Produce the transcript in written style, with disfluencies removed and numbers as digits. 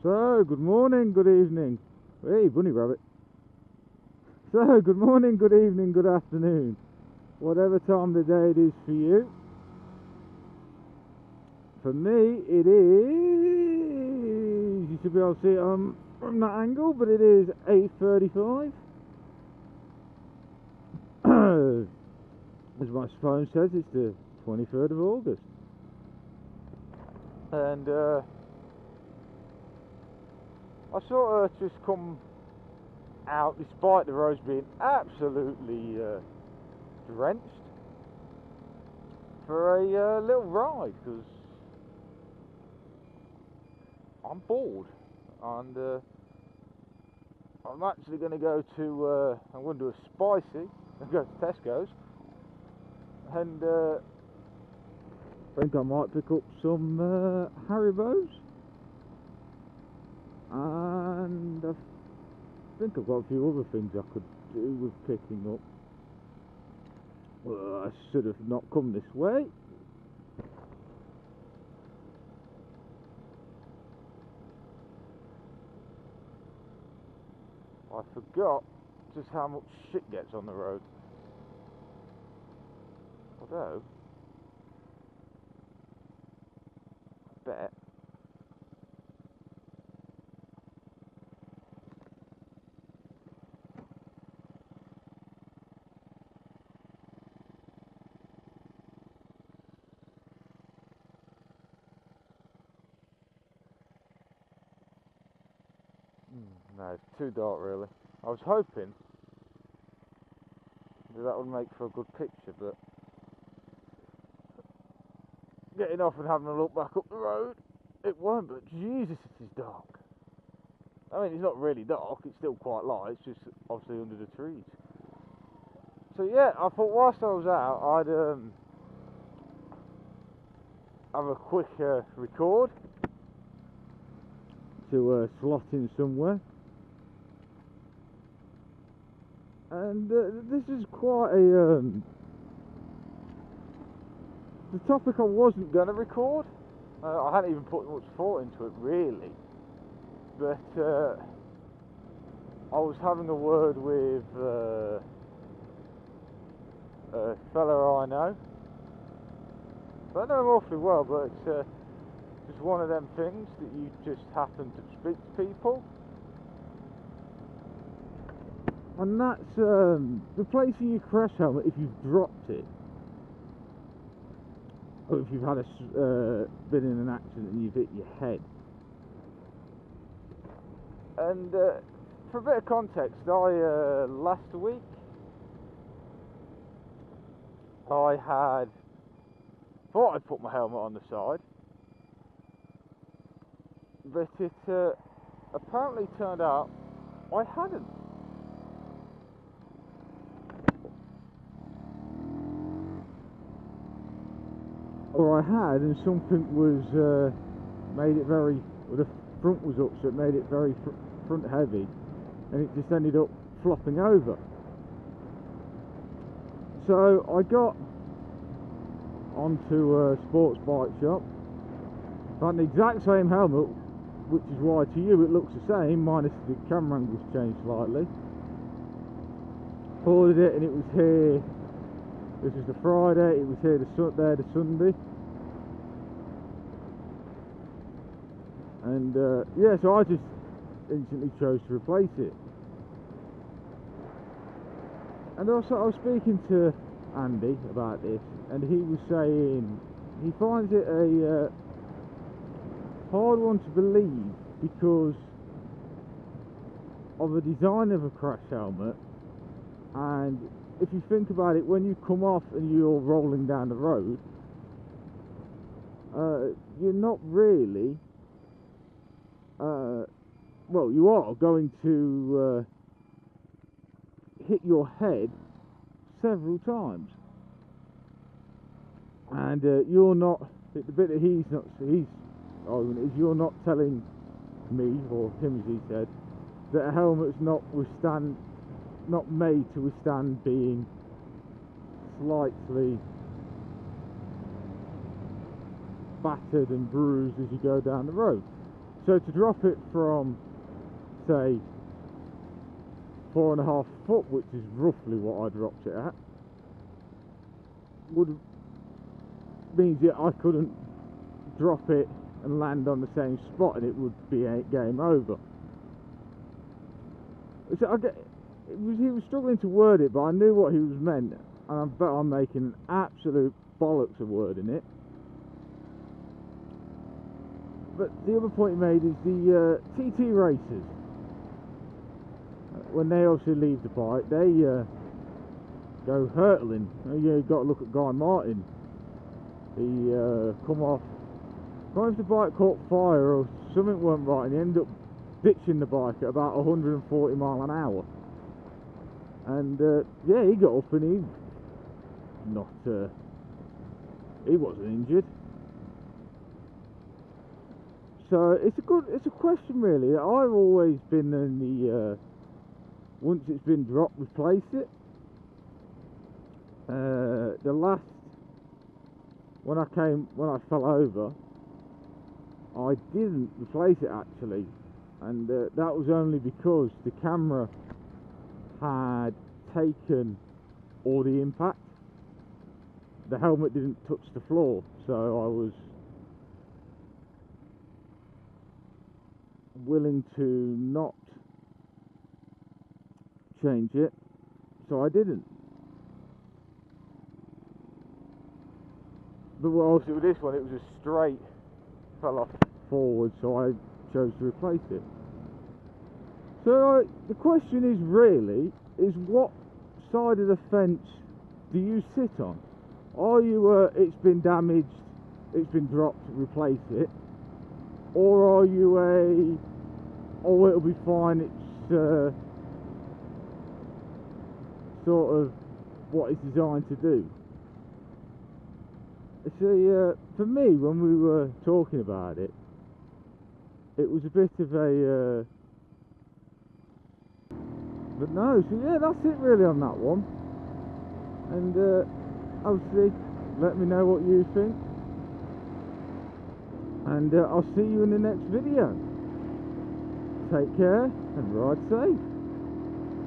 So, good morning, good evening. Hey, bunny rabbit. So, good morning, good evening, good afternoon. Whatever time of the day it is for you. For me, it is... You should be able to see it from that angle, but it is 8:35. As my phone says, it's the 23rd of August. And, I sort of just come out, despite the roads being absolutely drenched, for a little ride, because I'm bored, and I'm actually going to go to, I'm going to do a spicy, and go to Tesco's, and I think I might pick up some Haribos, and I think I've got a few other things I could do with picking up. Well, I should have not come this way. I forgot just how much shit gets on the road. Although, I bet no, it's too dark really. I was hoping that would make for a good picture, but getting off and having a look back up the road, it won't, but Jesus, it is dark. I mean, it's not really dark, it's still quite light, it's just obviously under the trees. So yeah, I thought whilst I was out, I'd have a quick record to slot in somewhere. And this is quite a the topic I wasn't going to record. I hadn't even put much thought into it really, but I was having a word with a fella I know. I know him awfully well, but it's just one of them things that you just happen to speak to people. And that's replacing your crash helmet if you've dropped it, or if you've had been in an accident and you've hit your head. And for a bit of context, last week I thought I'd put my helmet on the side, but it apparently turned out I hadn't. Or I had, and something was made it very, well, the front was up, so it made it very front heavy, and it just ended up flopping over. So I got onto a sports bike shop, found the exact same helmet, which is why to you it looks the same, minus the camera angle's changed slightly. Ordered it, and it was here. This was the Friday, it was here the Sunday. And yeah, so I just instantly chose to replace it. And also I was speaking to Andy about this, and he was saying he finds it a hard one to believe because of the design of a crash helmet. And if you think about it, when you come off and you're rolling down the road, you're not really, well, you are going to hit your head several times, and you're not, the bit that he's arguing is you're not telling me, or him as he said, that a helmet's not made to withstand being slightly battered and bruised as you go down the road. So to drop it from, say, 4.5 foot, which is roughly what I dropped it at, means that I couldn't drop it and land on the same spot, and it would be a game over. So he was struggling to word it, but I knew what he was meant, and I bet I'm making an absolute bollocks of wording it. But the other point he made is the TT racers. When they obviously leave the bike, they go hurtling. You've got to look at Guy Martin. He come off. I don't know if the bike caught fire or something weren't right, and he ended up ditching the bike at about 140 mile an hour. And yeah, he got up and he wasn't injured. So it's a question really. I've always been in the once it's been dropped, replace it. The last, when I fell over, I didn't replace it actually, and that was only because the camera had taken all the impact. The helmet didn't touch the floor, so I was willing to not change it, so I didn't. But obviously with this one, it was a straight, fell off forward, so I chose to replace it. So the question is really, what side of the fence do you sit on? Are you it's been damaged, it's been dropped, replace it? Or are you oh, it'll be fine, it's sort of what it's designed to do? See, for me, when we were talking about it, it was a bit of a but no, so yeah, that's it really on that one. And obviously let me know what you think, and I'll see you in the next video. Take care and ride safe.